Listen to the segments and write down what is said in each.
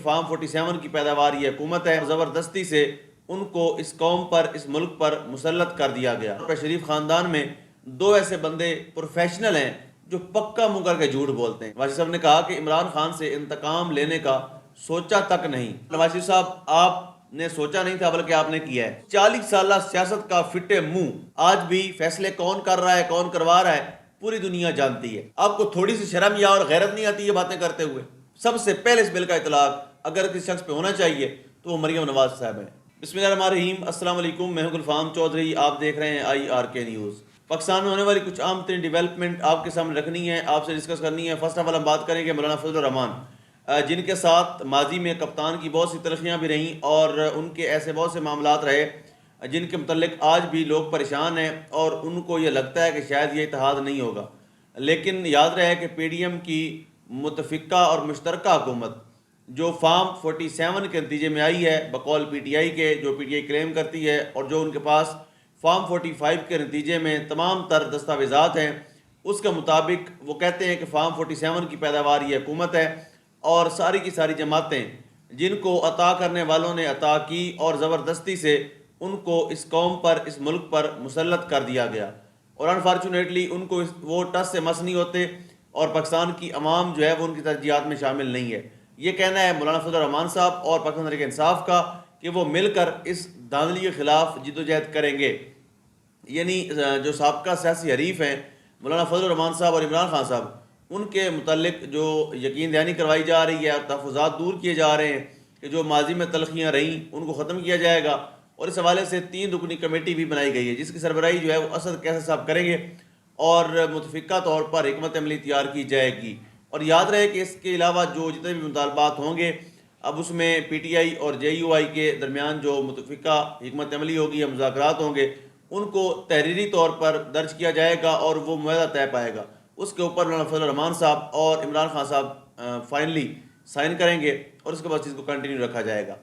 Form 47 کی پیداوار یہ حکومت ہے، زبردستی سے ان کو اس قوم پر، اس ملک پر مسلط کر دیا گیا۔ شریف خاندان میں دو ایسے بندے پروفیشنل ہیں جو پکا منہ کر کے جھوٹ بولتے ہیں۔ نواز شریف صاحب نے کہا کہ عمران خان سے انتقام لینے کا سوچا تک نہیں۔ نواز شریف صاحب آپ نے سوچا نہیں تھا بلکہ آپ نے کیا ہے۔ 40 سالہ سیاست کا فٹے منہ آج بھی فیصلے کون کر رہا ہے، کون کروا رہا ہے، پوری دنیا جانتی ہے۔ آپ کو تھوڑی سی شرم یا اور غیرت نہیں آتی یہ باتیں کرتے ہوئے؟ سب سے پہلے اس بل کا اطلاق اگر کسی شخص پہ ہونا چاہیے تو وہ مریم نواز صاحب ہیں۔ بسم اللہ الرحمن الرحیم۔ السلام علیکم، میں ہوں گلفام چودھری، آپ دیکھ رہے ہیں IRK نیوز۔ پاکستان میں ہونے والی کچھ عام ترین ڈیولپمنٹ آپ کے سامنے رکھنی ہے، آپ سے ڈسکس کرنی ہے۔ فرسٹ آف آل ہم بات کریں گے مولانا فضل الرحمان، جن کے ساتھ ماضی میں کپتان کی بہت سی تلخیاں بھی رہیں اور ان کے ایسے بہت سے معاملات رہے جن کے متعلق آج بھی لوگ پریشان ہیں اور ان کو یہ لگتا ہے کہ شاید یہ اتحاد نہیں ہوگا۔ لیکن یاد رہے کہ PDM کی متفقہ اور مشترکہ حکومت جو فارم 47 کے نتیجے میں آئی ہے بقول PTI کے، جو PTI کلیم کرتی ہے، اور جو ان کے پاس فارم 45 کے نتیجے میں تمام تر دستاویزات ہیں، اس کے مطابق وہ کہتے ہیں کہ فارم 47 کی پیداوار یہ حکومت ہے اور ساری کی ساری جماعتیں جن کو عطا کرنے والوں نے عطا کی اور زبردستی سے ان کو اس قوم پر، اس ملک پر مسلط کر دیا گیا، اور انفارچونیٹلی ان کو وہ ٹس سے مس نہیں ہوتے اور پاکستان کی عوام جو ہے وہ ان کی ترجیحات میں شامل نہیں ہے۔ یہ کہنا ہے مولانا فضل الرحمان صاحب اور پاکستان تحریک انصاف کا کہ وہ مل کر اس دھاندلی کے خلاف جدوجہد کریں گے۔ یعنی جو سابقہ سیاسی حریف ہیں مولانا فضل الرحمان صاحب اور عمران خان صاحب، ان کے متعلق جو یقین دہانی کروائی جا رہی ہے اور تحفظات دور کیے جا رہے ہیں کہ جو ماضی میں تلخیاں رہیں ان کو ختم کیا جائے گا، اور اس حوالے سے 3 رکنی کمیٹی بھی بنائی گئی ہے جس کی سربراہی جو ہے وہ اسد کیسر صاحب کریں گے اور متفقہ طور پر حکمت عملی تیار کی جائے گی۔ اور یاد رہے کہ اس کے علاوہ جو جتنے بھی مطالبات ہوں گے اب اس میں PTI اور JUI کے درمیان جو متفقہ حکمت عملی ہوگی یا مذاکرات ہوں گے ان کو تحریری طور پر درج کیا جائے گا اور وہ معاہدہ طے پائے گا۔ اس کے اوپر مولانا فضل الرحمان صاحب اور عمران خان صاحب فائنلی سائن کریں گے اور اس کے بعد چیز کو کنٹینیو رکھا جائے گا۔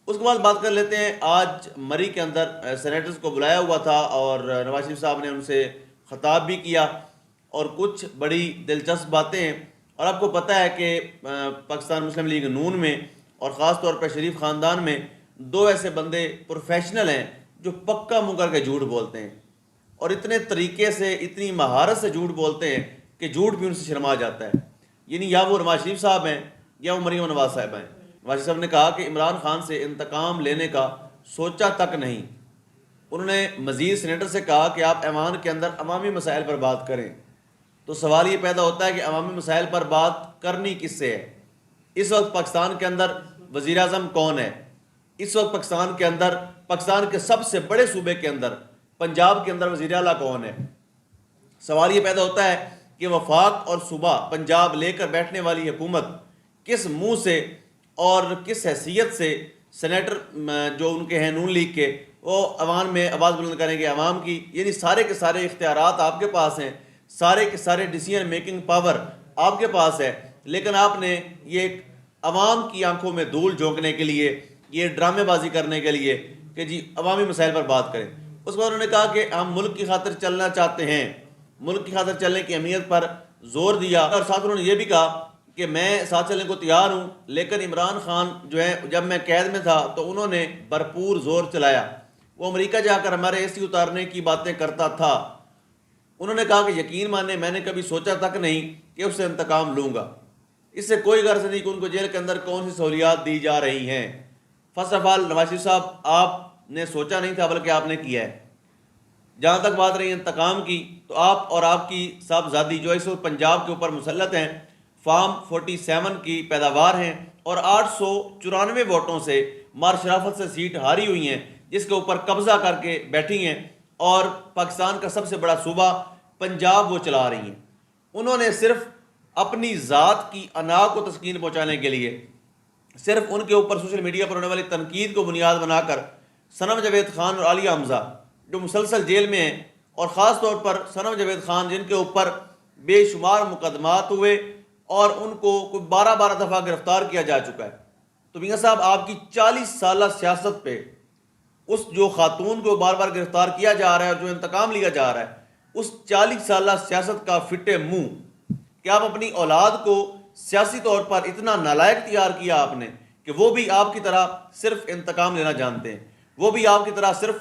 اس کے بعد بات کر لیتے ہیں، آج مری کے اندر سینیٹرز کو بلایا ہوا تھا اور نواز شریف صاحب نے ان سے خطاب بھی کیا اور کچھ بڑی دلچسپ باتیں ہیں۔ اور آپ کو پتہ ہے کہ پاکستان مسلم لیگ نون میں اور خاص طور پہ شریف خاندان میں دو ایسے بندے پروفیشنل ہیں جو پکا منہ کر کے جھوٹ بولتے ہیں اور اتنے طریقے سے، اتنی مہارت سے جھوٹ بولتے ہیں کہ جھوٹ بھی ان سے شرما جاتا ہے۔ یعنی یا وہ نواز شریف صاحب ہیں یا وہ مریم نواز صاحب ہیں۔ نواز شریف صاحب نے کہا کہ عمران خان سے انتقام لینے کا سوچا تک نہیں۔ انہوں نے مزید سینیٹر سے کہا کہ آپ ایوان کے اندر عوامی مسائل پر بات کریں۔ تو سوال یہ پیدا ہوتا ہے کہ عوامی مسائل پر بات کرنی کس سے ہے؟ اس وقت پاکستان کے اندر وزیر اعظم کون ہے؟ اس وقت پاکستان کے اندر، پاکستان کے سب سے بڑے صوبے کے اندر، پنجاب کے اندر وزیر اعلیٰ کون ہے؟ سوال یہ پیدا ہوتا ہے کہ وفاق اور صوبہ پنجاب لے کر بیٹھنے والی حکومت کس منہ سے اور کس حیثیت سے سینیٹر جو ان کے ہیں نون لیگ کے، وہ عوام میں آواز بلند کریں گے عوام کی؟ یعنی سارے کے سارے اختیارات آپ کے پاس ہیں، سارے کے سارے ڈیسیژن میکنگ پاور آپ کے پاس ہے، لیکن آپ نے یہ ایک عوام کی آنکھوں میں دھول جھونکنے کے لیے، یہ ڈرامے بازی کرنے کے لیے کہ جی عوامی مسائل پر بات کریں۔ اس کے بعد انہوں نے کہا کہ ہم ملک کی خاطر چلنا چاہتے ہیں، ملک کی خاطر چلنے کی اہمیت پر زور دیا، اور ساتھ انہوں نے یہ بھی کہا کہ میں ساتھ چلنے کو تیار ہوں، لیکن عمران خان جو ہے جب میں قید میں تھا تو انہوں نے بھرپور زور چلایا، وہ امریکہ جا کر ہمارے AC اتارنے کی باتیں کرتا تھا۔ انہوں نے کہا کہ یقین مانے میں نے کبھی سوچا تک نہیں کہ اس سے انتقام لوں گا۔ اس سے کوئی غرض نہیں کہ ان کو جیل کے اندر کون سی سہولیات دی جا رہی ہیں۔ First of all Nawaz Sharif صاحب آپ نے سوچا نہیں تھا بلکہ آپ نے کیا ہے۔ جہاں تک بات رہی انتقام کی، تو آپ اور آپ کی صاحبزادی جو اس وقت پنجاب کے اوپر مسلط ہیں، فارم 47 کی پیداوار ہیں اور 894 ووٹوں سے مار شرافت سے سیٹ ہاری ہوئی ہیں جس کے اوپر قبضہ کر کے بیٹھی ہیں، اور پاکستان کا سب سے بڑا صوبہ پنجاب وہ چلا رہی ہیں۔ انہوں نے صرف اپنی ذات کی انا کو تسکین پہنچانے کے لیے، صرف ان کے اوپر سوشل میڈیا پر ہونے والی تنقید کو بنیاد بنا کر صنم جاوید خان اور عالیہ حمزہ جو مسلسل جیل میں ہیں، اور خاص طور پر صنم جاوید خان جن کے اوپر بے شمار مقدمات ہوئے اور ان کو کوئی 12 دفعہ گرفتار کیا جا چکا ہے۔ تو میاں صاحب آپ کی 40 سالہ سیاست پہ اس جو خاتون کو بار بار گرفتار کیا جا رہا ہے اور جو انتقام لیا جا رہا ہے، اس 40 سالہ سیاست کا فٹے منہ کہ آپ اپنی اولاد کو سیاسی طور پر اتنا نالائق تیار کیا آپ نے کہ وہ بھی آپ کی طرح صرف انتقام لینا جانتے ہیں، وہ بھی آپ کی طرح صرف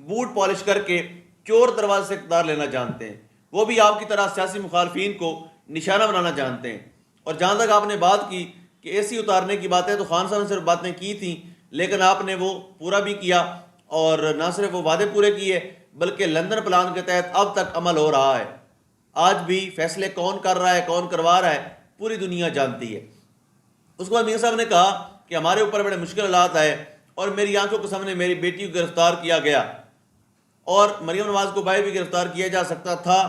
بوٹ پالش کر کے چور دروازے سے اقتدار لینا جانتے ہیں، وہ بھی آپ کی طرح سیاسی مخالفین کو نشانہ بنانا جانتے ہیں۔ اور جہاں تک آپ نے بات کی کہ اے سی اتارنے کی باتیں، تو خان صاحب نے صرف باتیں کی تھیں، لیکن آپ نے وہ پورا بھی کیا، اور نہ صرف وہ وعدے پورے کیے بلکہ لندن پلان کے تحت اب تک عمل ہو رہا ہے۔ آج بھی فیصلے کون کر رہا ہے، کون کروا رہا ہے، پوری دنیا جانتی ہے۔ اس کے بعد میاں صاحب نے کہا کہ ہمارے اوپر بڑے مشکل حالات آئے اور میری آنکھوں کے سامنے میری بیٹی کو گرفتار کیا گیا، اور مریم نواز کو باہر بھی گرفتار کیا جا سکتا تھا،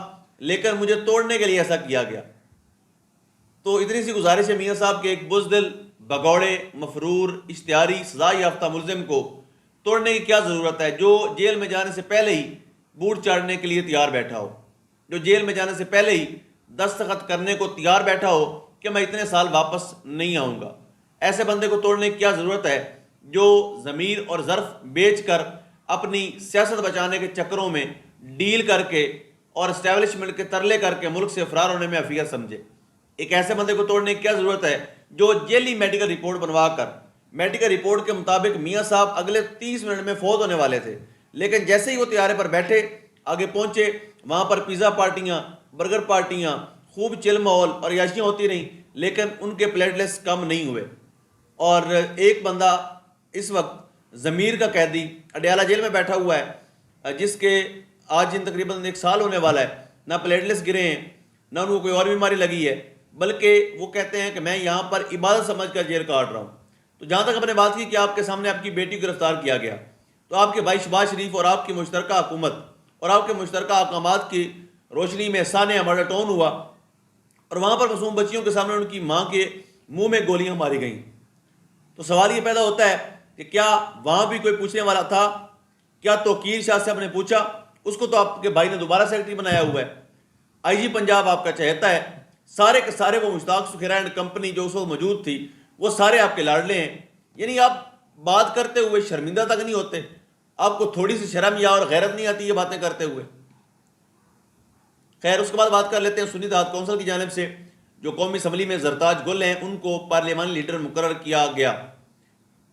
لیکن مجھے توڑنے کے لیے ایسا کیا گیا۔ تو اتنی سی گزارش ہے میاں صاحب کے ایک بزدل، بگوڑے، مفرور، اشتہاری، سزا یافتہ ملزم کو توڑنے کی کیا ضرورت ہے، جو جیل میں جانے سے پہلے ہی بوٹ چاڑنے کے لیے تیار بیٹھا ہو، جو جیل میں جانے سے پہلے ہی دستخط کرنے کو تیار بیٹھا ہو کہ میں اتنے سال واپس نہیں آؤں گا۔ ایسے بندے کو توڑنے کی کیا ضرورت ہے جو ضمیر اور ظرف بیچ کر اپنی سیاست بچانے کے چکروں میں ڈیل کر کے اور اسٹیبلشمنٹ کے ترلے کر کے ملک سے فرار ہونے میں عافیت سمجھے۔ ایک ایسے بندے کو توڑنے کی کیا ضرورت ہے جو جیلی میڈیکل رپورٹ بنوا کر، میڈیکل رپورٹ کے مطابق میاں صاحب اگلے 30 منٹ میں فوت ہونے والے تھے، لیکن جیسے ہی وہ طیارے پر بیٹھے، آگے پہنچے، وہاں پر پیزا پارٹیاں، برگر پارٹیاں، خوب چل ماحول اور عیاشیاں ہوتی رہیں، لیکن ان کے پلیٹلیٹس کم نہیں ہوئے۔ اور ایک بندہ اس وقت ضمیر کا قیدی اڈیالہ جیل میں بیٹھا ہوا ہے، جس کے آج ان تقریباً 1 سال ہونے والا ہے، نہ پلیٹلیٹس گرے ہیں، نہ ان کو کوئی اور بیماری لگی ہے، بلکہ وہ کہتے ہیں کہ میں یہاں پر عبادت سمجھ کر جیل کاٹ رہا ہوں۔ تو جہاں تک ہم نے بات کی کہ آپ کے سامنے آپ کی بیٹی کو گرفتار کیا گیا، تو آپ کے بھائی شہباز شریف اور آپ کی مشترکہ حکومت اور آپ کے مشترکہ احکامات کی روشنی میں سانحہ مرڈر ٹون ہوا، اور وہاں پر معصوم بچیوں کے سامنے ان کی ماں کے منہ میں گولیاں ماری گئیں۔ تو سوال یہ پیدا ہوتا ہے کہ کیا وہاں بھی کوئی پوچھنے والا تھا؟ کیا توقیر شاہ صاحب نے پوچھا؟ اس کو تو آپ کے بھائی نے دوبارہ سیکرٹری بنایا ہوا ہے، آئی جی پنجاب آپ کا چہیتا ہے، سارے کے سارے وہ مشتاق سکھیرا اینڈ کمپنی جو اس وقت موجود تھی، وہ سارے آپ کے لاڈلے ہیں۔ یعنی آپ بات کرتے ہوئے شرمندہ تک نہیں ہوتے؟ آپ کو تھوڑی سی شرم یا اور غیرت نہیں آتی یہ باتیں کرتے ہوئے؟ خیر، اس کے بعد بات کر لیتے ہیں سنی اتحاد کونسل کی جانب سے جو قومی اسمبلی میں زرتاج گل ہیں، ان کو پارلیمانی لیڈر مقرر کیا گیا۔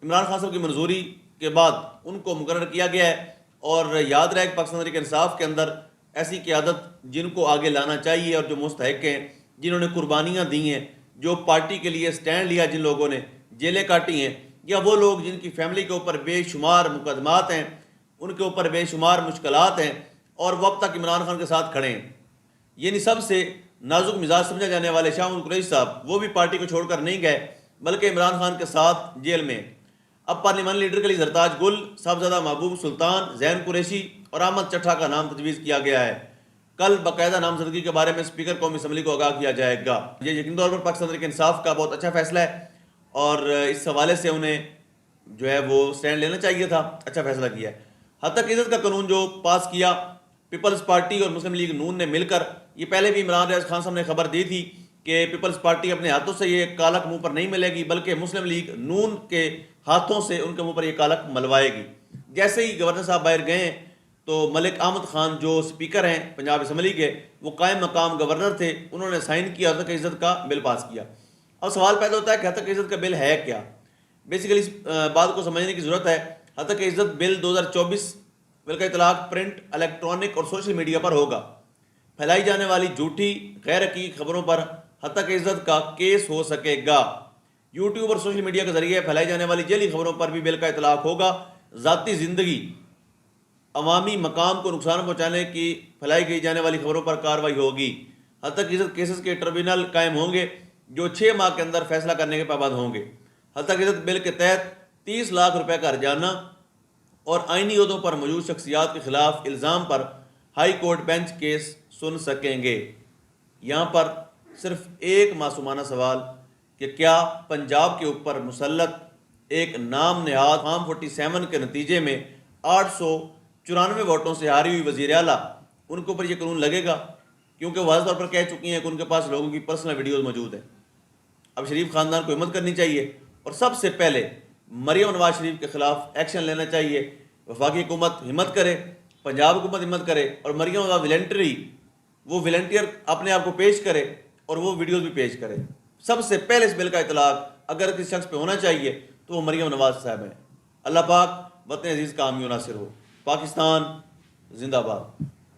عمران خان صاحب کی منظوری کے بعد ان کو مقرر کیا گیا ہے، اور یاد رہے کہ پاکستان تحریک انصاف کے اندر ایسی قیادت جن کو آگے لانا چاہیے اور جو مستحق ہیں، جنہوں نے قربانیاں دی ہیں، جو پارٹی کے لیے سٹینڈ لیا، جن لوگوں نے جیلیں کاٹی ہیں، یا وہ لوگ جن کی فیملی کے اوپر بے شمار مقدمات ہیں، ان کے اوپر بے شمار مشکلات ہیں، اور وہ اب تک عمران خان کے ساتھ کھڑے ہیں۔ یعنی سب سے نازک مزاج سمجھا جانے والے شاہ محمود قریشی صاحب، وہ بھی پارٹی کو چھوڑ کر نہیں گئے بلکہ عمران خان کے ساتھ جیل میں۔ اب پارلیمانی لیڈر کے لیے زرتاج گل، صاحبزادہ محبوب سلطان، زین قریشی اور احمد چٹھا کا نام تجویز کیا گیا ہے۔ کل باقاعدہ نامزدگی کے بارے میں اسپیکر قومی اسمبلی کو آگاہ کیا جائے گا۔ یہ یقینی طور پر پاکستان تحریک انصاف کا بہت اچھا فیصلہ ہے، اور اس حوالے سے انہیں جو ہے وہ سٹینڈ لینا چاہیے تھا، اچھا فیصلہ کیا ہے۔ حد تک عزت کا قانون جو پاس کیا، پیپلز پارٹی اور مسلم لیگ نون نے مل کر، یہ پہلے بھی عمران ریاض خان صاحب نے خبر دی تھی کہ پیپلز پارٹی اپنے ہاتھوں سے یہ کالک منہ پر نہیں ملے گی، بلکہ مسلم لیگ نون کے ہاتھوں سے ان کے منہ پر یہ کالک ملوائے گی۔ جیسے ہی گورنر صاحب باہر گئے تو ملک احمد خان جو اسپیکر ہیں پنجاب اسمبلی کے، وہ قائم مقام گورنر تھے، انہوں نے سائن کیا، حد تک عزت کا بل پاس کیا۔ اب سوال پیدا ہوتا ہے کہ حد تک عزت کا بل ہے کیا؟ بیسیکلی اس بات کو سمجھنے کی ضرورت ہے۔ حد تک عزت بل 2024 بل کا اطلاق پرنٹ، الیکٹرانک اور سوشل میڈیا پر ہوگا۔ پھیلائی جانے والی جھوٹی غیر حقیقی خبروں پر حد تک عزت کا کیس ہو سکے گا۔ یوٹیوب اور سوشل میڈیا کے ذریعے پھیلائی جانے والی جعلی خبروں پر بھی بل کا اطلاق ہوگا۔ ذاتی زندگی، عوامی مقام کو نقصان پہنچانے کی پھیلائی گئی جانے والی خبروں پر کارروائی ہوگی۔ حد تک عزت کیسز کے ٹربیونل قائم ہوں گے جو 6 ماہ کے اندر فیصلہ کرنے کے پابند ہوں گے۔ حد تک عزت بل کے تحت 30 لاکھ روپے کا ہرجانہ اور آئینی عہدوں پر موجود شخصیات کے خلاف الزام پر ہائی کورٹ بینچ کیس سن سکیں گے۔ یہاں پر صرف ایک معصومانہ سوال کہ کیا پنجاب کے اوپر مسلط ایک نام نہاد فارم 47 کے نتیجے میں 894 ووٹوں سے ہاری ہوئی وزیر اعلیٰ، ان کے اوپر یہ قانون لگے گا؟ کیونکہ وہ واضح طور پر کہہ چکی ہیں کہ ان کے پاس لوگوں کی پرسنل ویڈیوز موجود ہیں۔ اب شریف خاندان کو ہمت کرنی چاہیے اور سب سے پہلے مریم نواز شریف کے خلاف ایکشن لینا چاہیے۔ وفاقی حکومت ہمت کرے، پنجاب حکومت ہمت کرے، اور مریم نواز وہ والنٹیئر اپنے آپ کو پیش کرے اور وہ ویڈیوز بھی پیش کرے۔ سب سے پہلے اس بل کا اطلاق اگر کسی شخص پہ ہونا چاہیے تو وہ مریم نواز صاحب ہیں۔ اللہ پاک وطن عزیز کا حامی و ناصر ہو۔ پاکستان زندہ باد۔